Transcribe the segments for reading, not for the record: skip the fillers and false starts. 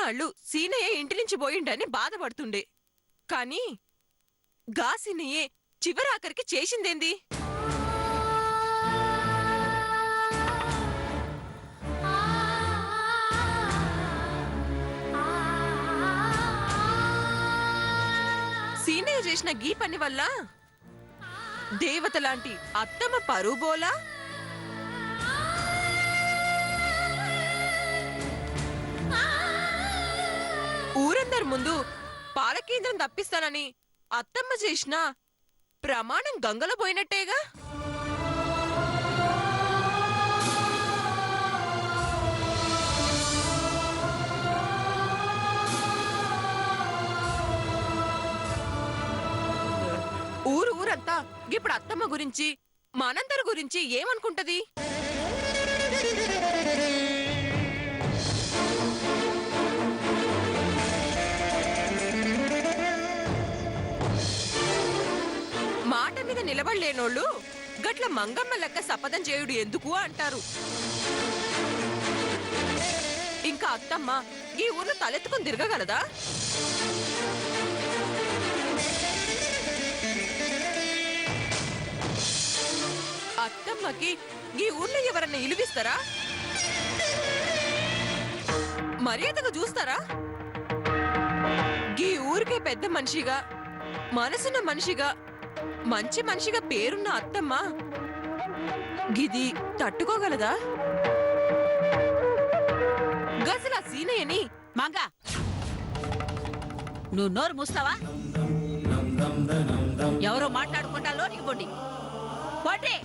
ఇన్నాళ్ళు సీనయ్య ఇంటి నుంచి పోయిండని బాధపడుతుండే. కాని గా సీనయ్యే చివరాఖరికి చేసిందేంది? సీనయ్య చేసిన గీ పని వల్ల దేవత లాంటి అత్తమ్మ పరుబోలా, ఊరందరి ముందు పాలకేంద్రం తప్పిస్తానని అత్తమ్మ చేసిన ప్రమాణం గంగలో పోయినట్టేగా. ఊరంతా ఇప్పుడు అత్తమ్మ గురించి మనందరి గురించి ఏమనుకుంటది? మాట మీద నిలబడలేనోళ్ళు గట్ల మంగమ్మ లెక్క శపథం చేయుడు ఎందుకు అంటారు. ఇంకా అత్తమ్మ ఈ ఊర్లో తలెత్తుకుని తిరగగలదా? అత్తమ్మకి ఈ ఊర్లో ఎవరన్నా ఇలువిస్తారా? మర్యాదగా చూస్తారా? ఈ ఊరికే పెద్ద మనిషిగా, మనసున్న మనిషిగా, మంచి మనిషిగా పేరున్న అత్తమ్మ గిది తట్టుకోగలదా? గసలా సీనయ్యని మంగా, నువ్వు నోరు మూస్తావా? ఎవరో మాట్లాడుకుంటా లోనికి పోండి. పోటీ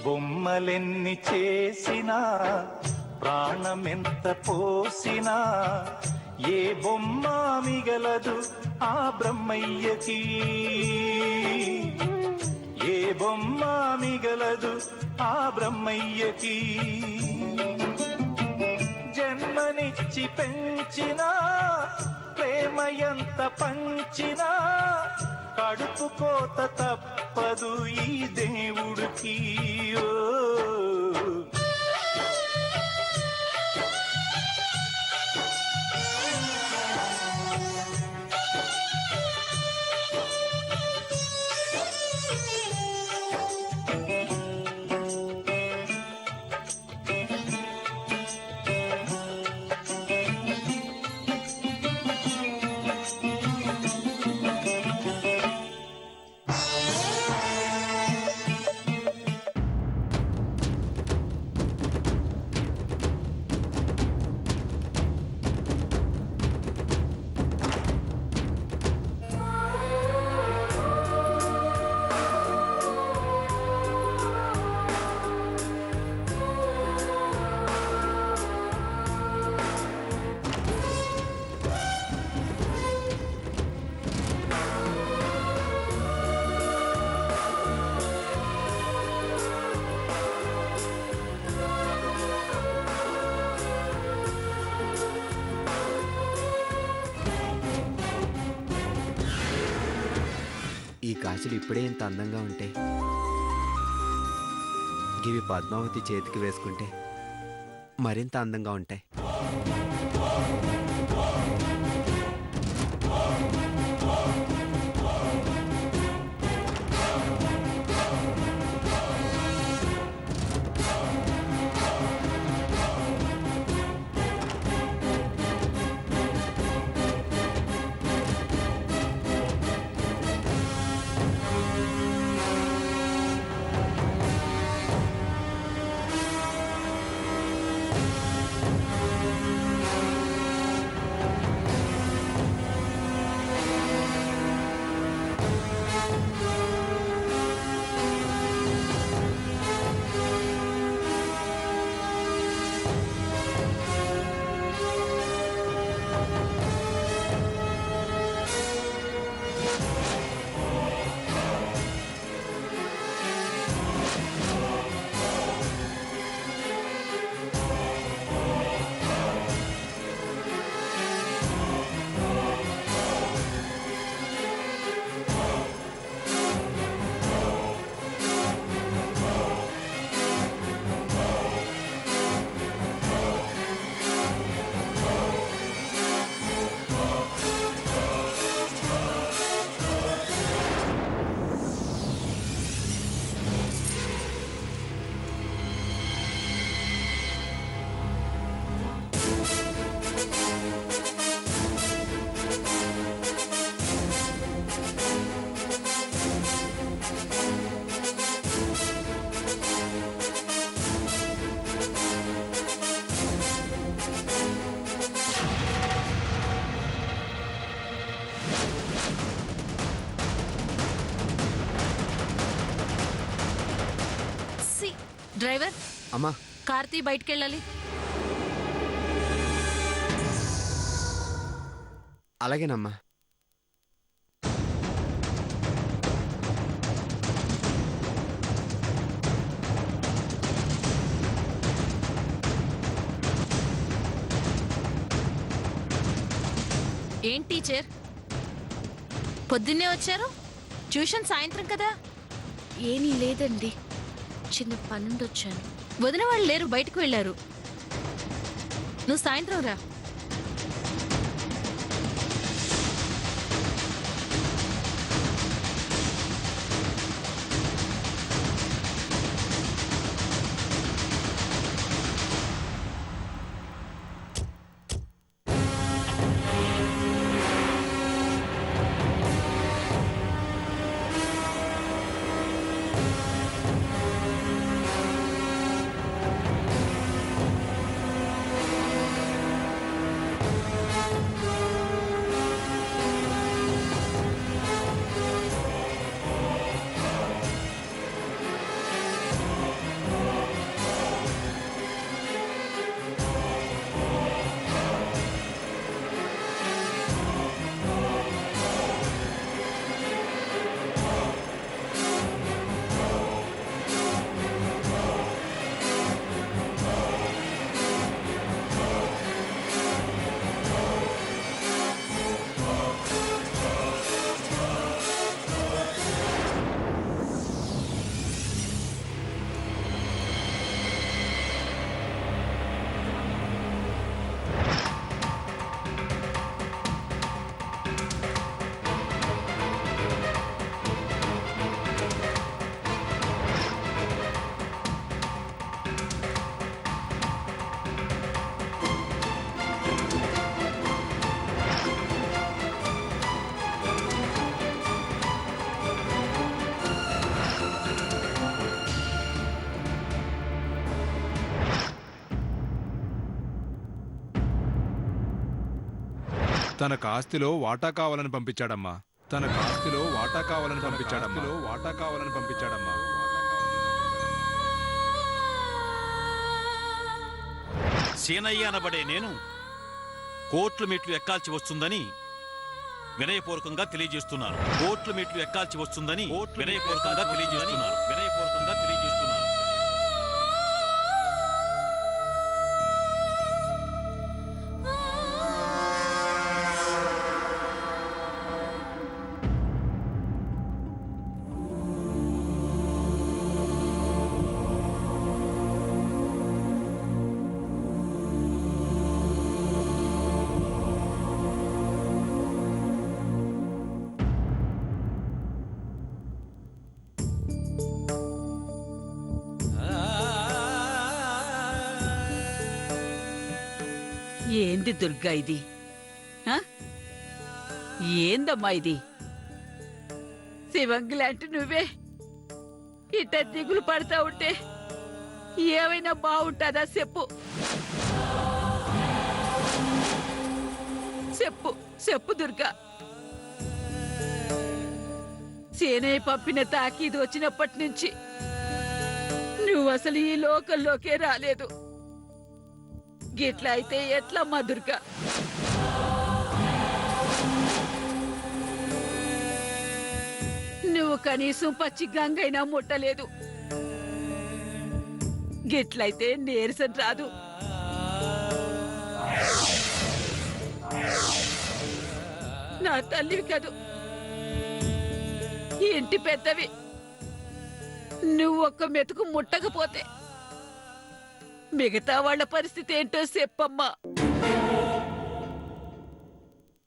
బొమ్మలెన్ని చేసినా, ప్రాణమెంత పోసినా, ఏ బొమ్మ మిగలదు ఆ బ్రహ్మయ్యకి. ఏ బొమ్మ మిగలదు ఆ బ్రహ్మయ్యకి. జన్మనిచ్చి పెంచినా, ప్రేమ ఎంత పంచినా, కడుపు కోత తప్పదు ఈ దేవుడికి. గాజులు ఇప్పుడే ఇంత అందంగా ఉంటాయి. ఇవి పద్మావతి చేతికి వేసుకుంటే మరింత అందంగా ఉంటాయి. డ్రైవర్, అమ్మా, కార్తీ బయటికెళ్ళాలి. అలాగేనమ్మా. ఏం టీచర్, పొద్దున్నే వచ్చారు? ట్యూషన్ సాయంత్రం కదా. ఏమీ లేదండి, చిన్న పనుండి వచ్చాను. వదిన వాళ్ళు లేరు, బయటకు వెళ్ళారు. నువ్వు సాయంత్రం రా. తన కాస్తిలో వాటా కావాలని పంపించాడమ్మా. తన కాస్తిలో వాటా కావాలని పంపించాడమ్మా. వాటా కావాలని పంపించాడమ్మా. సీనయ్య అనబడే నేను కోట్ల మెట్లు ఎక్కాల్సి వస్తుందని వినయపూర్వకంగా తెలియజేస్తున్నాను. కోట్ల మెట్లు ఎక్కాల్సి వస్తుందని వినయపూర్వకంగా తెలియజేస్తున్నాను. వినయపూర్వకంగా తెలియజేస్తున్నాను. ఏంది దుర్గా ఇది ఆ? ఏందమ్మా ఇది శివంగి లాంటి నువ్వే ఇట్ట దిగులు పడతా ఉంటే ఏమైనా బాగుంటుందా చెప్పు చెప్పు చెప్పు దుర్గా సేనయ్య పంపిన తాకీదు వచ్చినప్పటి నుంచి నువ్వు అసలు ఈ లోకంలోకే రాలేదు గిట్లా అయితే ఎట్లమ్మా దుర్గా నువ్వు కనీసం పచ్చి గంగైనా ముట్టలేదు గిట్లయితే నీరసం రాదు నా తల్లివి కాదు ఈ ఇంటి పెద్దవి నువ్వు ఒక్క మెతుకు ముట్టకపోతే మిగతా వాళ్ళ పరిస్థితి ఏంటో చెప్పమ్మా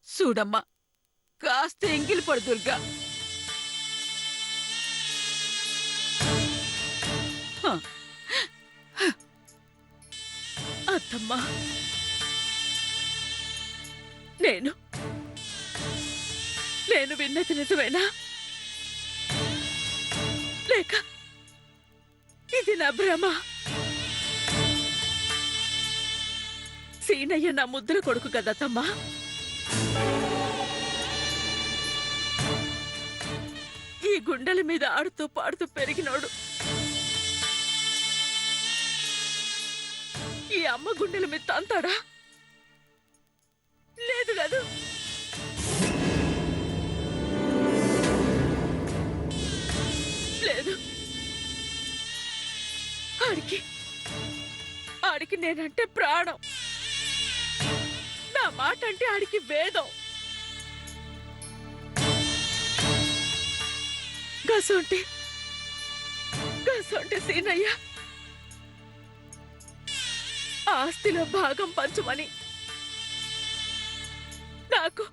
చూడమ్మా కాస్త ఎంగిలి పడు దుర్గా అత్తమ్మా నేను విన్నది నిజమేనా లేక ఇది నా భ్రమ సీనయ్య నా ముద్ర కొడుకు కదా తమ్మా ఈ గుండెల మీద ఆడుతూ పాడుతూ పెరిగినోడు ఈ అమ్మ గుండెల మీద తంతాడా లేదు కాదు లేదు ఆడికి నేనంటే ప్రాణం నా మాట అంటే ఆడికి వేదం గసొంటి సీనయ్య ఆస్తిలో భాగం పంచమని నాకు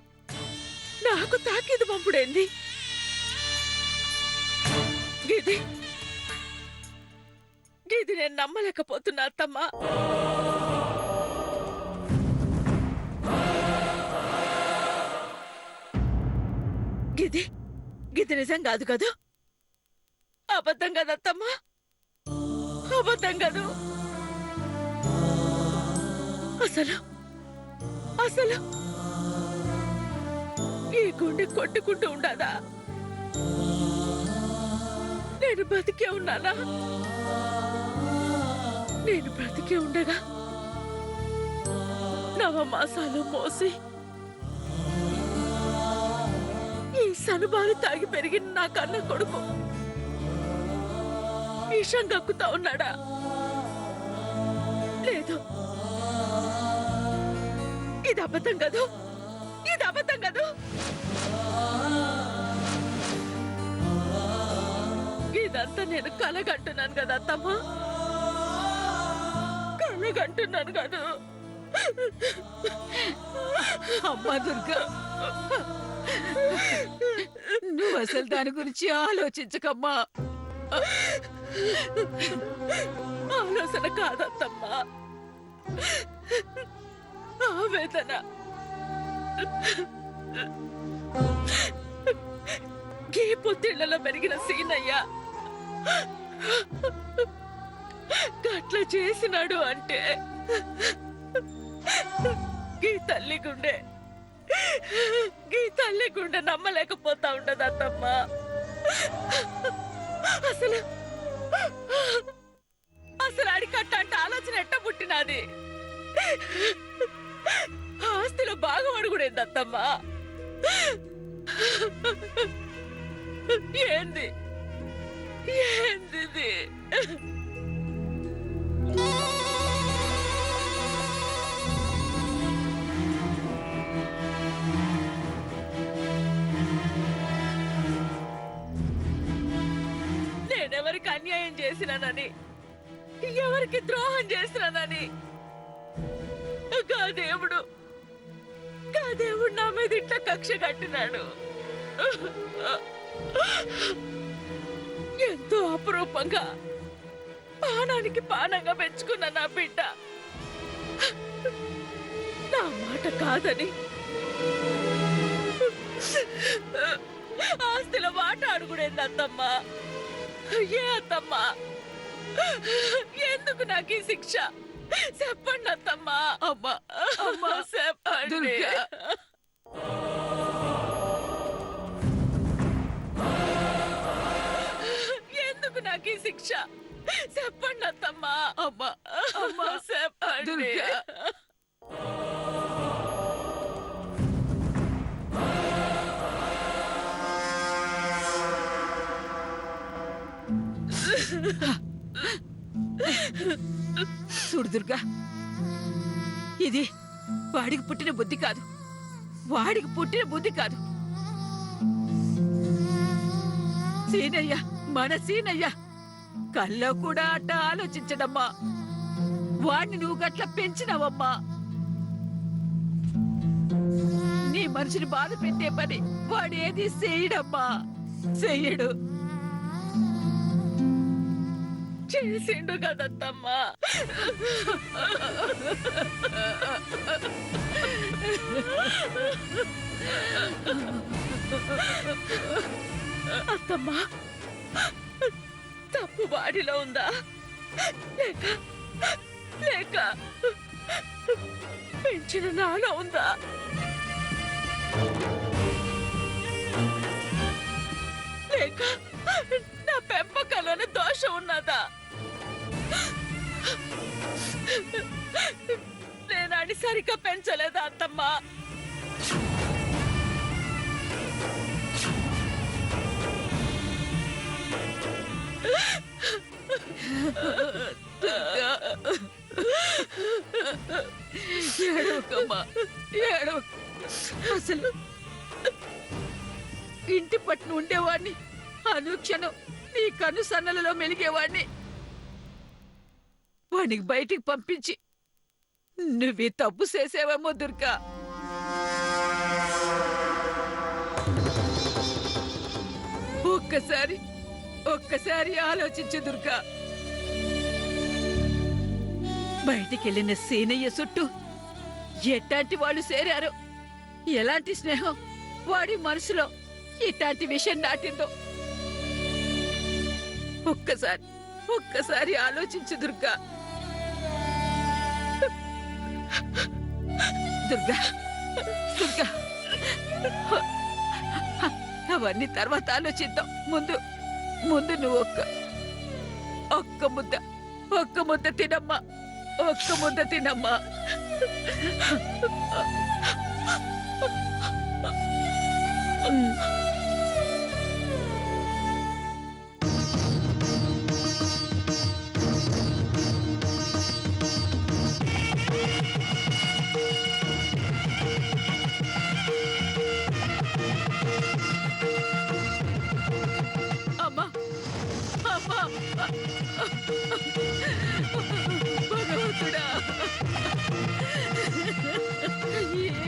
తాకీదు పంపుడేంది గిది నేను నమ్మలేకపోతున్నా అత్తమ్మా గిది నిజం కాదు కదా అబద్ధం కదా అత్తమ్మా అబద్ధం కాదు అసలు ఈ గుండె కొట్టుకుంటూ ఉండదా నేను బ్రతికే ఉన్నానా నేను బ్రతికే ఉండగా నవమాసాలు మోసి ఈ సనుబాలు తాగి పెరిగిన నా కన్న కొడుకు విషం కక్కుతా ఉన్నాడా లేదు ఇది అబద్ధం కదూ ఇదంతా నేను కలగంటున్నాను కదా అత్తమ్మా కలగంటున్నాను కదా అమ్మా దుర్గా నువ్వు అసలు దాని గురించి ఆలోచించకమ్మా ఆలోచన కాదత్తమ్మా ఆవేదన గీ పొత్తిళ్లలో పెరిగిన సీనయ్య గట్లా చేసినాడు అంటే గీ తల్లి గుండె నమ్మలేకపోతా ఉండదు అత్తమ్మా అసలు అడికట్ట అంటే ఆలోచన ఎట్ట పుట్టినది ఆస్తిలో బాగా అడుగుడేంది అత్తమ్మా ఏంది నేనెవరికి అన్యాయం చేసినానని ఎవరికి ద్రోహం చేసినానని దేవుడు నా మీద ఇట్లా కక్ష కట్టినాడు ఎంతో అపురూపంగా పానానికి పానంగా పెంచుకున్న నా బిడ్డ నా మాట కాదని ఆస్తిలో మాట అడుగుడేంది అత్తమ్మా? ఏ అత్తమ్మా, ఎందుకు నాకు ఈ శిక్ష? చెప్పండి అత్తమ్మా. అమ్మా అమ్మా చెప్పండి. ఎందుకు నాకు ఈ శిక్ష? చెప్పండి అత్తమ్మా. అమ్మా అమ్మా చెప్పండి. చూడు దుర్గా, ఇది వాడికి పుట్టిన బుద్ధి కాదు, వాడికి పుట్టిన బుద్ధి కాదు. సీనయ్య, మన సీనయ్య కల్లో కూడా అట్ట ఆలోచించడమ్మా. వాడిని నువ్వు గట్ల పెంచినవమ్మా. నీ మనిషిని బాధ పెట్టే పని వాడేది చేయడమ్మా, చెయ్యడు. చేసిండు కదత్తమ్మా. అత్తమ్మా, తప్పు వాడిలో ఉందా లేక లేక పెంచిన నాలో ఉందా? లేక నా పెంపకంలోనే దోషం ఉన్నదా? నేను అని సరిగ్గా పెంచలేదా అత్తమ్మా? ఏడవకమ్మా, ఏడవక. అసలు ఇంటి పట్టున ఉండేవాడిని, అనుక్షణం నీ కను సన్నలలో మెలిగేవాడిని. వాడికి బయటికి పంపించి నువ్వే తప్పు చేసేవేమో దుర్గా. ఒక్కసారి ఆలోచించు దుర్గా. బయటికెళ్ళిన సీనయ్య చుట్టూ ఎట్లాంటి వాళ్ళు చేరారో, ఎలాంటి స్నేహం వాడి మనసులో ఇట్లాంటి విషయం నాటిందో ఒక్కసారి ఆలోచించు దుర్గా. దుర్గా, దుర్గా, అవన్నీ తర్వాత ఆలోచిద్దాం. ముందు నువ్వు ఒక్క ముద్ద తినమ్మా, ఒక్క ముద్ద తినమ్మా. అమ్మా అమ్మా, భగవంతుడా,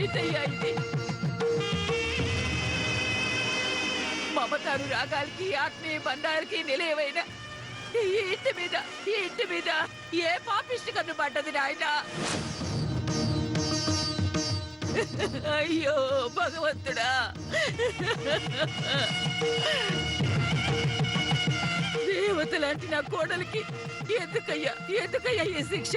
ఏంటయ్యా ఇది? మమతారు రాగాలకి, ఆత్మీయ బంధాలకి నిలయమైన ఈ ఇంటి మీద ఏ పాపిష్టి కన్ను పడ్డది నాయనా? అయ్యో భగవంతుడా, దేవతలాంటి నా కోడలికి ఎందుకయ్యా ఈ శిక్ష?